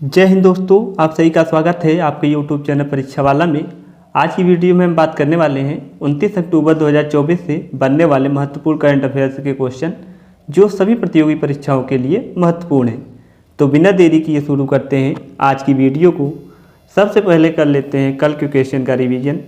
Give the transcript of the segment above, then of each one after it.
जय हिंद दोस्तों, आप सभी का स्वागत है आपके YouTube चैनल परीक्षा वाला में। आज की वीडियो में हम बात करने वाले हैं 29 अक्टूबर 2024 से बनने वाले महत्वपूर्ण करंट अफेयर्स के क्वेश्चन जो सभी प्रतियोगी परीक्षाओं के लिए महत्वपूर्ण हैं। तो बिना देरी किए शुरू करते हैं आज की वीडियो को। सबसे पहले कर लेते हैं कल के क्वेश्चन का रिविजन।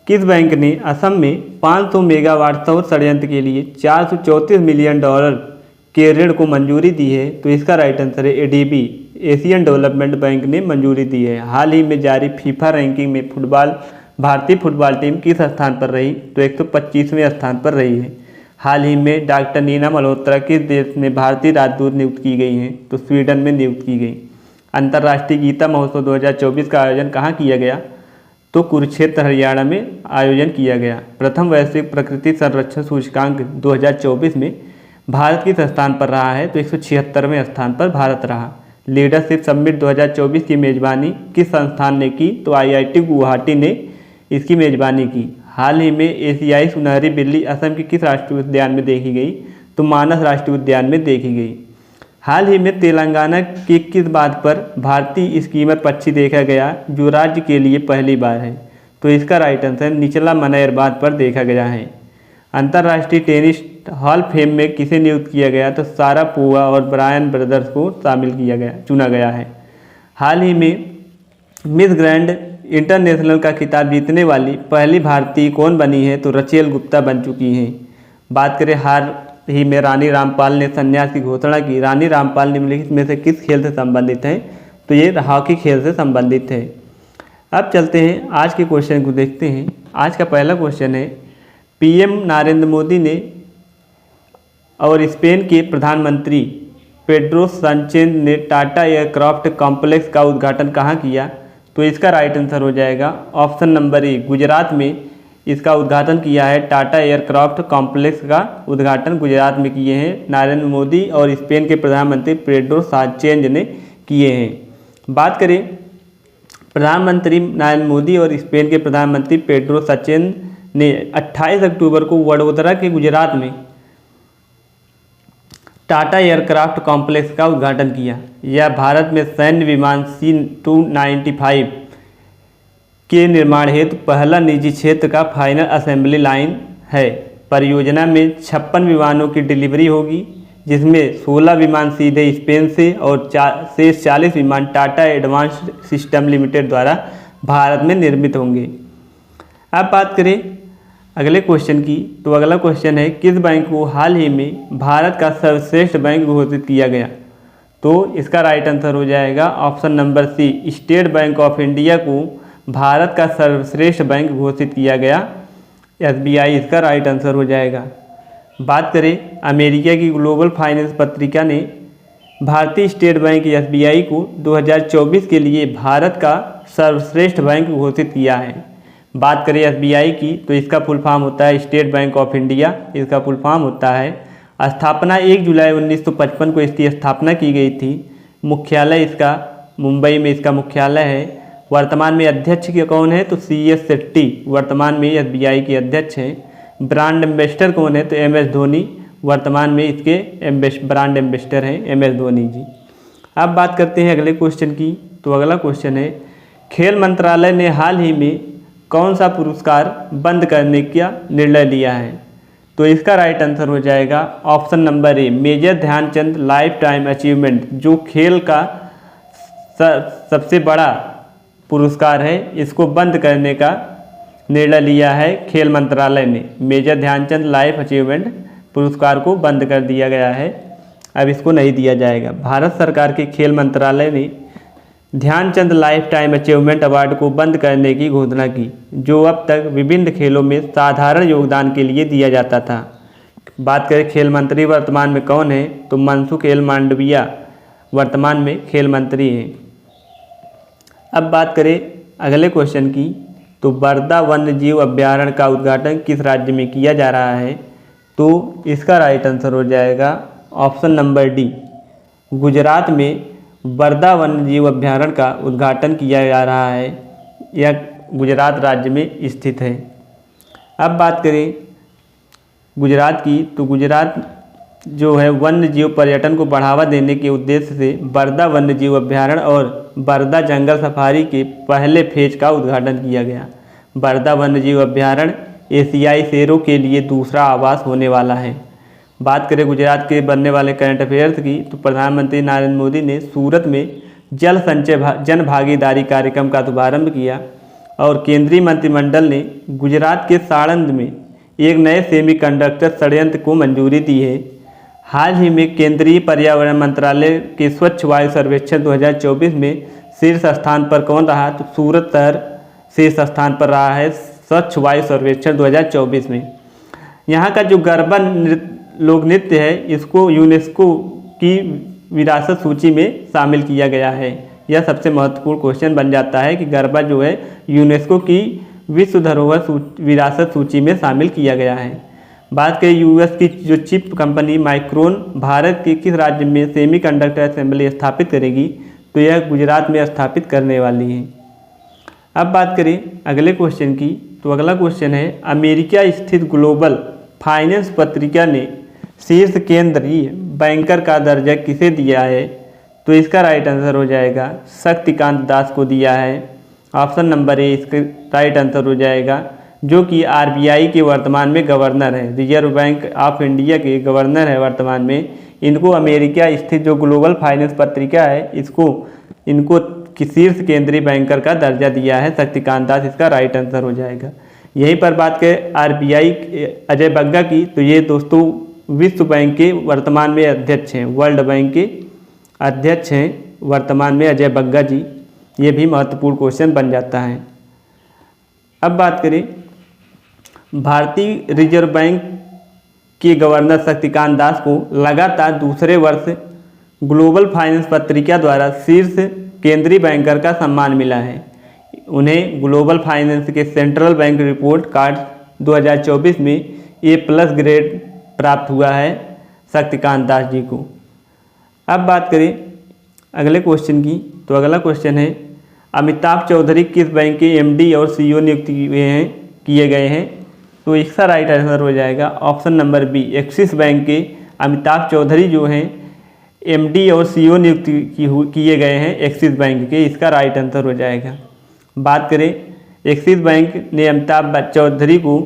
किस बैंक ने असम में 500 मेगावाट सौर संयंत्र के लिए $434 मिलियन के ऋण को मंजूरी दी है? तो इसका राइट आंसर है एडीबी, एशियन डेवलपमेंट बैंक ने मंजूरी दी है। हाल ही में जारी फीफा रैंकिंग में भारतीय फुटबॉल टीम किस स्थान पर रही? तो 125वें स्थान पर रही है। हाल ही में डॉक्टर नीना मल्होत्रा किस देश में भारतीय राजदूत नियुक्त की गई हैं? तो स्वीडन में नियुक्त की गई। अंतर्राष्ट्रीय गीता महोत्सव 2024 का आयोजन कहाँ किया गया? तो कुरुक्षेत्र हरियाणा में आयोजन किया गया। प्रथम वैश्विक प्रकृति संरक्षण सूचकांक 2024 में भारत किस स्थान पर रहा है? तो 176वें स्थान पर भारत रहा। लीडरशिप समिट 2024 की मेज़बानी किस संस्थान ने की? तो आईआईटी गुवाहाटी ने इसकी मेज़बानी की। हाल ही में एशियाई सुनहरी बिल्ली असम के किस राष्ट्रीय उद्यान में देखी गई? तो मानस राष्ट्रीय उद्यान में देखी गई। हाल ही में तेलंगाना की किस बात पर भारतीय स्कीमर पक्षी देखा गया जो राज्य के लिए पहली बार है? तो इसका राइट आंसर निचला मनैर बात पर देखा गया है। अंतर्राष्ट्रीय टेनिस हॉल फेम में किसे नियुक्त किया गया? तो शारापोवा और ब्रायन ब्रदर्स को चुना गया है। हाल ही में मिस ग्रैंड इंटरनेशनल का खिताब जीतने वाली पहली भारतीय कौन बनी है? तो रचेल गुप्ता बन चुकी हैं। बात करें हाल ही में रानी रामपाल ने संन्यास की घोषणा की। रानी रामपाल निम्नलिखित में से किस खेल से संबंधित है? तो ये हॉकी खेल से संबंधित है। अब चलते हैं आज के क्वेश्चन को देखते हैं। आज का पहला क्वेश्चन है, पीएम नरेंद्र मोदी ने और स्पेन के प्रधानमंत्री पेड्रो साnchez ने टाटा एयरक्राफ्ट कॉम्प्लेक्स का उद्घाटन कहाँ किया? तो इसका राइट आंसर हो जाएगा ऑप्शन नंबर ए, गुजरात में इसका उद्घाटन किया है। टाटा एयरक्राफ्ट कॉम्प्लेक्स का उद्घाटन गुजरात में किए हैं नरेंद्र मोदी और स्पेन के प्रधानमंत्री पेड्रो साnchez ने किए हैं। बात करें प्रधानमंत्री नरेंद्र मोदी और स्पेन के प्रधानमंत्री पेड्रो साnchez ने 28 अक्टूबर को वडोदरा के गुजरात में टाटा एयरक्राफ्ट कॉम्प्लेक्स का उद्घाटन किया। यह भारत में सैन्य विमान C-295 के निर्माण हेतु पहला निजी क्षेत्र का फाइनल असेंबली लाइन है। परियोजना में 56 विमानों की डिलीवरी होगी, जिसमें 16 विमान सीधे स्पेन से और शेष 40 विमान टाटा एडवांस्ड सिस्टम लिमिटेड द्वारा भारत में निर्मित होंगे। अब बात करें अगले क्वेश्चन की, तो अगला क्वेश्चन है, किस बैंक को हाल ही में भारत का सर्वश्रेष्ठ बैंक घोषित किया गया? तो इसका राइट आंसर हो जाएगा option number C, state bank of India को भारत का सर्वश्रेष्ठ बैंक घोषित किया गया। एसबीआई इसका राइट आंसर हो जाएगा। बात करें अमेरिका की ग्लोबल फाइनेंस पत्रिका ने भारतीय स्टेट बैंक एसबीआई को 2024 के लिए भारत का सर्वश्रेष्ठ बैंक घोषित किया है। बात करें एसबीआई की, तो इसका फुल फॉर्म होता है स्टेट बैंक ऑफ इंडिया। इसका फुल फॉर्म होता है। स्थापना 1 जुलाई 1955 को इसकी स्थापना की गई थी। मुख्यालय इसका मुंबई में इसका मुख्यालय है। वर्तमान में अध्यक्ष के कौन है? तो CS शेट्टी वर्तमान में एसबीआई के अध्यक्ष हैं। ब्रांड एम्बेसडर कौन है? तो MS धोनी वर्तमान में इसके ब्रांड एम्बेसडर हैं MS धोनी जी। अब बात करते हैं अगले क्वेश्चन की, तो अगला क्वेश्चन है, खेल मंत्रालय ने हाल ही में कौन सा पुरस्कार बंद करने का निर्णय लिया है? तो इसका राइट आंसर हो जाएगा option number A, major Dhyan Chand lifetime achievement, जो खेल का सबसे बड़ा पुरस्कार है, इसको बंद करने का निर्णय लिया है खेल मंत्रालय ने। मेजर ध्यानचंद लाइफ अचीवमेंट पुरस्कार को बंद कर दिया गया है, अब इसको नहीं दिया जाएगा। भारत सरकार के खेल मंत्रालय ने Dhyan Chand lifetime achievement award को बंद करने की घोषणा की, जो अब तक विभिन्न खेलों में साधारण योगदान के लिए दिया जाता था। बात करें खेल मंत्री वर्तमान में कौन है? तो मनसुख एल मांडविया वर्तमान में खेल मंत्री हैं। अब बात करें अगले क्वेश्चन की, तो बरदा वन्य जीव अभ्यारण्य का उद्घाटन किस राज्य में किया जा रहा है? तो इसका राइट आंसर हो जाएगा ऑप्शन नंबर डी, गुजरात में बरदा वन्य जीव अभ्यारण्य का उद्घाटन किया जा रहा है। यह गुजरात राज्य में स्थित है। अब बात करें गुजरात की, तो गुजरात जो है वन्य जीव पर्यटन को बढ़ावा देने के उद्देश्य से बरदा वन्य जीव अभ्यारण्य और बरदा जंगल सफारी के पहले फेज का उद्घाटन किया गया। बरदा वन्यजीव अभ्यारण्य एशियाई शेरों के लिए दूसरा आवास होने वाला है। बात करें गुजरात के बनने वाले करंट अफेयर्स की, तो प्रधानमंत्री नरेंद्र मोदी ने सूरत में जल संचय जन भागीदारी कार्यक्रम का शुभारंभ किया और केंद्रीय मंत्रिमंडल ने गुजरात के साणंद में एक नए सेमीकंडक्टर संयंत्र को मंजूरी दी है। हाल ही में केंद्रीय पर्यावरण मंत्रालय के स्वच्छ वायु सर्वेक्षण 2024 में शीर्ष स्थान पर कौन रहा, तो सूरत शहर शीर्ष स्थान पर रहा है स्वच्छ वायु सर्वेक्षण 2024 में। यहाँ का जो गरबा लोक नृत्य है इसको यूनेस्को की विरासत सूची में शामिल किया गया है। यह सबसे महत्वपूर्ण क्वेश्चन बन जाता है कि गरबा जो है यूनेस्को की विश्व धरोहर विरासत सूची में शामिल किया गया है। बात करें यूएस की जो चिप कंपनी माइक्रोन भारत के किस राज्य में सेमीकंडक्टर असेंबली स्थापित करेगी, तो यह गुजरात में स्थापित करने वाली है। अब बात करें अगले क्वेश्चन की, तो अगला क्वेश्चन है अमेरिका स्थित ग्लोबल फाइनेंस पत्रिका ने शीर्ष केंद्रीय बैंकर का दर्जा किसे दिया है, तो इसका राइट आंसर हो जाएगा शक्तिकांत दास को दिया है। ऑप्शन नंबर ए इसका राइट आंसर हो जाएगा, जो कि आरबीआई के वर्तमान में गवर्नर है, रिजर्व बैंक ऑफ इंडिया के गवर्नर है वर्तमान में। इनको अमेरिका स्थित जो ग्लोबल फाइनेंस पत्रिका है इनको शीर्ष केंद्रीय बैंकर का दर्जा दिया है शक्तिकांत दास, इसका राइट आंसर हो जाएगा। यहीं पर बात करें आरबीआई अजय बग्गा की, तो ये दोस्तों विश्व बैंक के वर्तमान में अध्यक्ष हैं, वर्ल्ड बैंक के अध्यक्ष हैं वर्तमान में अजय बग्गा जी। ये भी महत्वपूर्ण क्वेश्चन बन जाता है। अब बात करें भारतीय रिजर्व बैंक के गवर्नर शक्तिकांत दास को लगातार दूसरे वर्ष ग्लोबल फाइनेंस पत्रिका द्वारा शीर्ष केंद्रीय बैंकर का सम्मान मिला है। उन्हें ग्लोबल फाइनेंस के सेंट्रल बैंक रिपोर्ट कार्ड 2024 में A+ ग्रेड प्राप्त हुआ है शक्तिकांत दास जी को। अब बात करें अगले क्वेश्चन की, तो अगला क्वेश्चन है अमिताभ चौधरी किस बैंक के एमडी और सीईओ नियुक्त किए गए हैं, तो इसका राइट आंसर हो जाएगा option number B Axis bank के अमिताभ चौधरी जो हैं एमडी और सीईओ नियुक्त किए गए हैं एक्सिस बैंक के, इसका राइट आंसर हो जाएगा। बात करें एक्सिस बैंक ने अमिताभ चौधरी को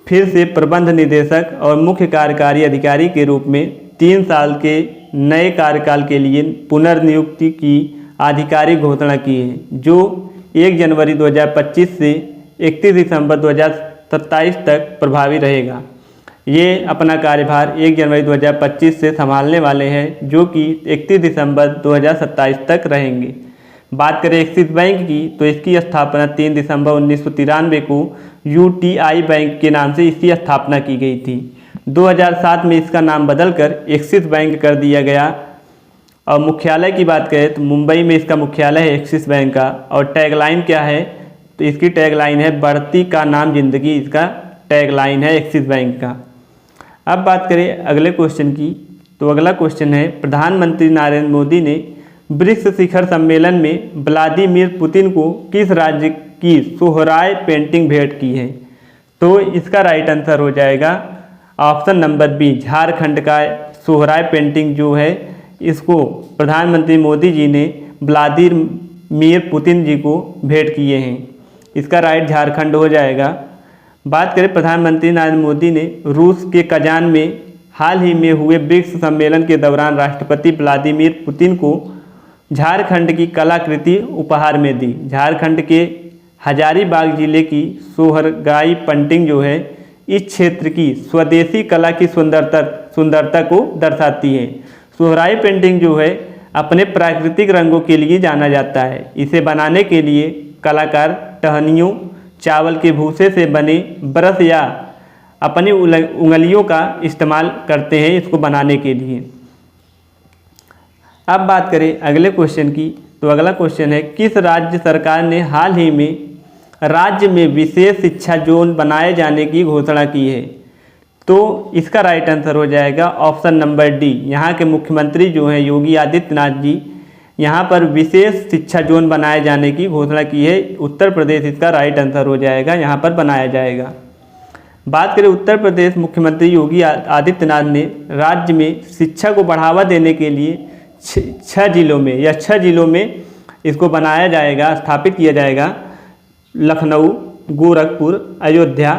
फिर से प्रबंध निदेशक और मुख्य कार्यकारी अधिकारी के रूप में 3 साल के नए कार्यकाल के लिए पुनर्नियुक्ति की आधिकारिक घोषणा की है, जो 1 जनवरी 2025 से 31 दिसंबर 2027 तक प्रभावी रहेगा। ये अपना कार्यभार 1 जनवरी 2025 से संभालने वाले हैं, जो कि 31 दिसंबर 2027 तक रहेंगे। बात करें एक्सिस बैंक की, तो इसकी स्थापना 3 दिसंबर 1993 को यूटीआई बैंक के नाम से इसकी स्थापना की गई थी। 2007 में इसका नाम बदलकर एक्सिस बैंक कर दिया गया। और मुख्यालय की बात करें तो मुंबई में इसका मुख्यालय है एक्सिस बैंक का। और टैगलाइन क्या है, तो इसकी टैगलाइन है बढ़ती का नाम जिंदगी, इसका टैगलाइन है एक्सिस बैंक का। अब बात करें अगले क्वेश्चन की, तो अगला क्वेश्चन है प्रधानमंत्री नरेंद्र मोदी ने ब्रिक्स शिखर सम्मेलन में व्लादिमीर पुतिन को किस राज्य की सोहराय पेंटिंग भेंट की है, तो इसका राइट आंसर हो जाएगा ऑप्शन नंबर बी झारखंड का सोहराय पेंटिंग जो है इसको प्रधानमंत्री मोदी जी ने व्लादिमीर पुतिन जी को भेंट किए हैं, इसका राइट झारखंड हो जाएगा। बात करें प्रधानमंत्री नरेंद्र मोदी ने रूस के कजान में हाल ही में हुए ब्रिक्स सम्मेलन के दौरान राष्ट्रपति व्लादिमीर पुतिन को झारखंड की कलाकृति उपहार में दी। झारखंड के हजारीबाग जिले की सोहराय पेंटिंग जो है इस क्षेत्र की स्वदेशी कला की सुंदरता को दर्शाती है। सोहराय पेंटिंग जो है अपने प्राकृतिक रंगों के लिए जाना जाता है। इसे बनाने के लिए कलाकार टहनियों, चावल के भूसे से बने ब्रश या अपनी उंगलियों का इस्तेमाल करते हैं इसको बनाने के लिए। अब बात करें अगले क्वेश्चन की, तो अगला क्वेश्चन है किस राज्य सरकार ने हाल ही में राज्य में विशेष शिक्षा जोन बनाए जाने की घोषणा की है, तो इसका राइट आंसर हो जाएगा ऑप्शन नंबर डी। यहाँ के मुख्यमंत्री जो हैं योगी आदित्यनाथ जी यहाँ पर विशेष शिक्षा जोन बनाए जाने की घोषणा की है। उत्तर प्रदेश इसका राइट आंसर हो जाएगा, यहाँ पर बनाया जाएगा। बात करें उत्तर प्रदेश मुख्यमंत्री योगी आदित्यनाथ ने राज्य में शिक्षा को बढ़ावा देने के लिए 6 जिलों में इसको बनाया जाएगा, स्थापित किया जाएगा लखनऊ, गोरखपुर, अयोध्या,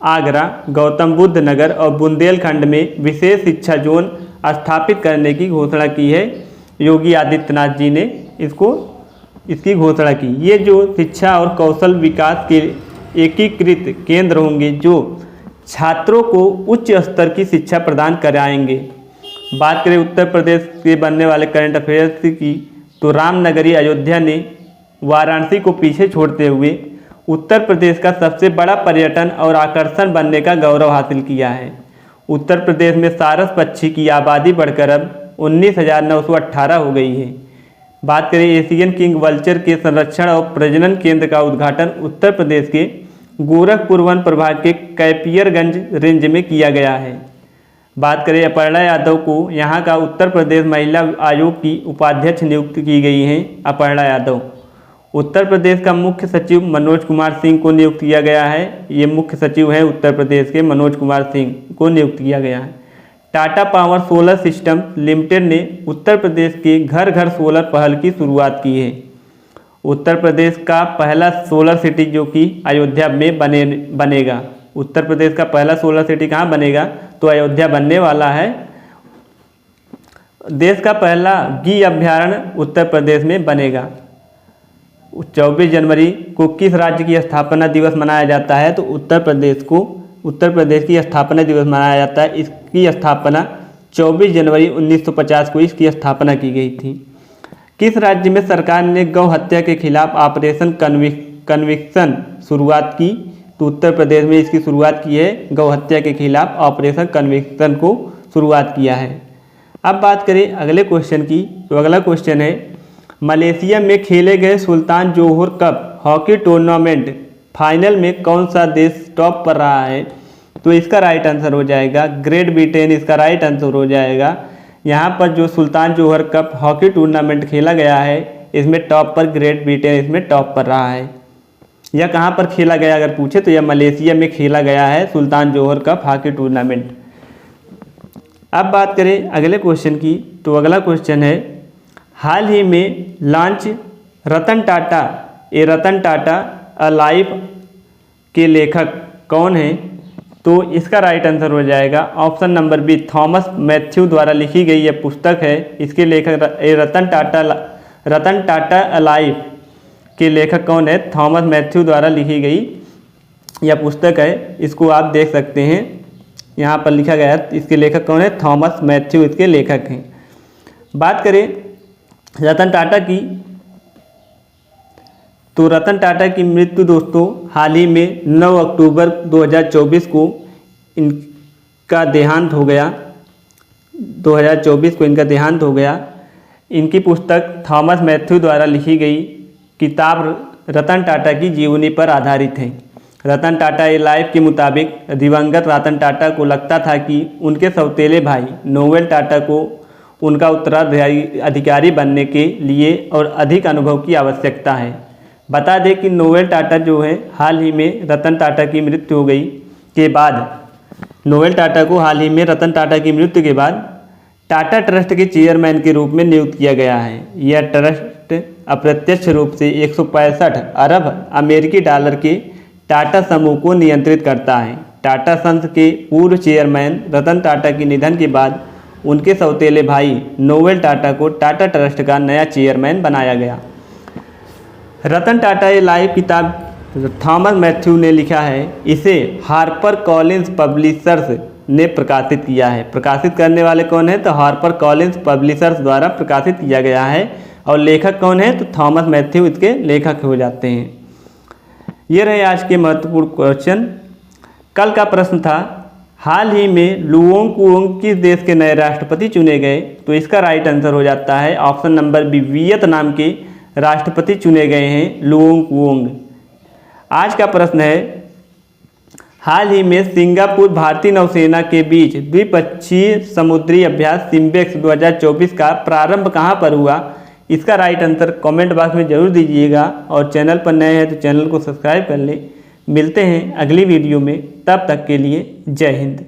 आगरा, गौतम बुद्ध नगर और बुंदेलखंड में विशेष शिक्षा जोन स्थापित करने की घोषणा की है। योगी आदित्यनाथ जी ने इसकी घोषणा की। ये जो शिक्षा और कौशल विकास के एकीकृत केंद्र होंगे जो छात्रों को उच्च स्तर की शिक्षा प्रदान कराएंगे। बात करें उत्तर प्रदेश के बनने वाले करंट अफेयर्स की, तो रामनगरी अयोध्या ने वाराणसी को पीछे छोड़ते हुए उत्तर प्रदेश का सबसे बड़ा पर्यटन और आकर्षण बनने का गौरव हासिल किया है। उत्तर प्रदेश में सारस पक्षी की आबादी बढ़कर अब 19,918 हो गई है। बात करें एशियन किंग वल्चर के संरक्षण और प्रजनन केंद्र का उद्घाटन उत्तर प्रदेश के गोरखपुर वन प्रभाग के कैपियरगंज रेंज में किया गया है। बात करें अपर्णा यादव को यहाँ का उत्तर प्रदेश महिला आयोग की उपाध्यक्ष नियुक्त की गई हैं। अपर्णा यादव उत्तर प्रदेश का मुख्य सचिव मनोज कुमार सिंह को नियुक्त किया गया है। ये मुख्य सचिव हैं उत्तर प्रदेश के, मनोज कुमार सिंह को नियुक्त किया गया है। Tata power solar system limited ने उत्तर प्रदेश के घर घर सोलर पहल की शुरुआत की है। उत्तर प्रदेश का पहला सोलर सिटी जो कि अयोध्या में बनेगा। उत्तर प्रदेश का पहला सोलर सिटी कहाँ बनेगा, तो अयोध्या बनने वाला है। देश का पहला गी अभ्यारण्य उत्तर प्रदेश में बनेगा। 24 जनवरी को किस राज्य की स्थापना दिवस मनाया जाता है, तो उत्तर प्रदेश की स्थापना दिवस मनाया जाता है। इसकी स्थापना 24 जनवरी 1950 को इसकी स्थापना की गई थी। किस राज्य में सरकार ने गौ हत्या के खिलाफ ऑपरेशन कन्विक्शन शुरुआत की, तो उत्तर प्रदेश में इसकी शुरुआत की है। गौ हत्या के खिलाफ ऑपरेशन कन्विक्शन को शुरुआत किया है। अब बात करें अगले क्वेश्चन की, तो अगला क्वेश्चन है मलेशिया में खेले गए सुल्तान जोहर कप हॉकी टूर्नामेंट फाइनल में कौन सा देश टॉप पर रहा है, तो इसका राइट आंसर हो जाएगा ग्रेट ब्रिटेन। इसका राइट आंसर हो जाएगा। यहाँ पर जो सुल्तान जोहर कप हॉकी टूर्नामेंट खेला गया है इसमें टॉप पर ग्रेट ब्रिटेन इसमें टॉप पर रहा है। यह कहाँ पर खेला गया अगर पूछे तो यह मलेशिया में खेला गया है सुल्तान जोहर कप हॉकी टूर्नामेंट। अब बात करें अगले क्वेश्चन की, तो अगला क्वेश्चन है हाल ही में लॉन्च रतन टाटा अलाइव के लेखक कौन हैं, तो इसका राइट आंसर हो जाएगा option number B Thomas Mathew द्वारा लिखी गई यह पुस्तक है। इसके लेखक रतन टाटा अलाइव के लेखक कौन है, थॉमस मैथ्यू द्वारा लिखी गई यह पुस्तक है। इसको आप देख सकते हैं, यहाँ पर लिखा गया है। इसके लेखक कौन है, थॉमस मैथ्यू इसके लेखक हैं। बात करें रतन टाटा की, तो रतन टाटा की मृत्यु दोस्तों हाल ही में 9 अक्टूबर 2024 को इनका देहांत हो गया। 2024 को इनका देहांत हो गया। इनकी पुस्तक थॉमस मैथ्यू द्वारा लिखी गई किताब रतन टाटा की जीवनी पर आधारित है। रतन टाटा ए लाइफ के मुताबिक दिवंगत रतन टाटा को लगता था कि उनके सौतेले भाई नोवेल टाटा को उनका उत्तराधिकारी बनने के लिए और अधिक अनुभव की आवश्यकता है। बता दें कि नोवेल टाटा जो है हाल ही में रतन टाटा की मृत्यु हो गई के बाद नोवेल टाटा को हाल ही में रतन टाटा की मृत्यु के बाद टाटा ट्रस्ट के चेयरमैन के रूप में नियुक्त किया गया है। यह ट्रस्ट अप्रत्यक्ष रूप से 165 अरब अमेरिकी डॉलर के टाटा समूह को नियंत्रित करता है। टाटा सन्स के पूर्व चेयरमैन रतन टाटा के निधन के बाद उनके सौतेले भाई नोवेल टाटा को टाटा ट्रस्ट का नया चेयरमैन बनाया गया। रतन टाटा ए लाइफ किताब थॉमस मैथ्यू ने लिखा है। इसे हार्पर कॉलिन्स पब्लिशर्स ने प्रकाशित किया है। प्रकाशित करने वाले कौन है, तो हार्पर कॉलिन्स पब्लिशर्स द्वारा प्रकाशित किया गया है। और लेखक कौन है, तो थॉमस मैथ्यू इसके लेखक हो जाते हैं। ये रहे आज के महत्वपूर्ण क्वेश्चन। कल का प्रश्न था हाल ही में लुओंग कुओंग किस देश के नए राष्ट्रपति चुने गए, तो इसका राइट आंसर हो जाता है ऑप्शन नंबर बी वियतनाम के राष्ट्रपति चुने गए हैं लुओंग कुओंग। आज का प्रश्न है हाल ही में सिंगापुर भारतीय नौसेना के बीच द्विपक्षीय समुद्री अभ्यास सिम्बेक्स 2024 का प्रारंभ कहां पर हुआ, इसका राइट आंसर कमेंट बॉक्स में जरूर दीजिएगा। और चैनल पर नए हैं तो चैनल को सब्सक्राइब कर लें। मिलते हैं अगली वीडियो में, तब तक के लिए जय हिंद।